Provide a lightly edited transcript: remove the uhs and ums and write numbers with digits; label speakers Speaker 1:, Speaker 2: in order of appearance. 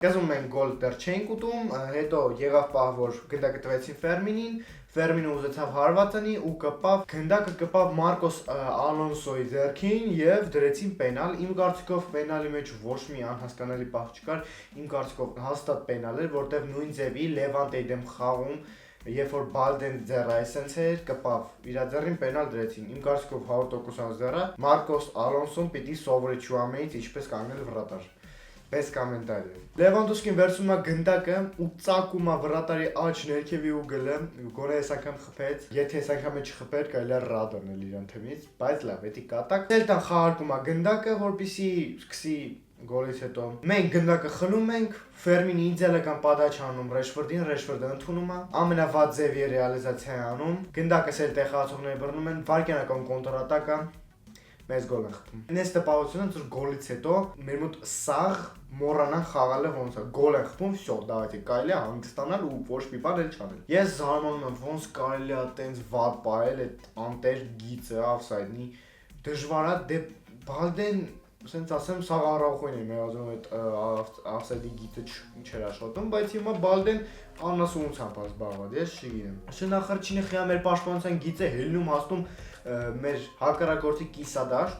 Speaker 1: Կազմում մենք գոլ դեռ չենք ուտում, հետո եղավ պահ, որ գնդակը տվեցին Ֆերմինին, Ֆերմինը ուզեցավ հարված անի ու գնդակը կպավ Մարկոս Ալոնսոյի ձեռքին եւ դրեցին պենալ։ Իմ կարծիքով պենալի մեջ ոչ մի անհասկանալի պահ չկար, իմ կարծիքով հաստատ պենալ էր, որտեղ նույն ձևի Լևանտեի դեմ խաղում, երբ որ Բալդեն ձեռը այսենց էր, կպավ իր ձեռին պենալ դրեցին։ Իմ կարծիքով 100% ձեռը Մարկոս Ալոնսոն պիտի սովորի Չուամենից ինչպես կանգնել վրատար։ Bez կոմենտարի։ Լևանդովսկին վերցում է գնդակը ու ծակում է վրատարի աջ ներքևի ուղղը, գոնե այս անգամ խփեց, եթե այս անգամ չխփեր, կարելի է ռադ անել իրան թեմից, բայց լավ, էդի կատակ։ Սելտան խաղարկում է գնդակը, որպեսզի սկսի գոլից հետո։ Մենք գնդակը խլում ենք, Ֆերմինի իդեալական պադաչ անում Ռեշֆորդին, Ռեշֆորդը ընդունում է, ամենավատ ձևի ռեալիզացիա անում, գնդակը Սելտայի խաղացողները բռնում են, վարկյանական կոնտրատակա մեծ գոլ են խփում։ Ինձ տպավորություն է, որ գոլից հետո մեր մոտ սաղ մոռանան խաղալը ոնց է, գոլ են խփում, всё, давайте, կարելի է հանգստանալ ու ոչ մի բան էլ չանել։ Ես զարմանում եմ, ոնց կարելի է այտենց վատ պահել այդ անտեր գիծը օֆսայդնի, դժվար է, դե Բալդեն, ասենց ասեմ, սաղ առավոտին է մերազում այդ օֆսայդի գիծը չէր աշխատում, բայց հիմա Բալդեն անասունությամբ է զբաղված, ես չգիտեմ։ Շնախարչինը խիա մեր պաշտպանության գիծը հելնում հասնում մեր հակառակորդի կիսադաշտ,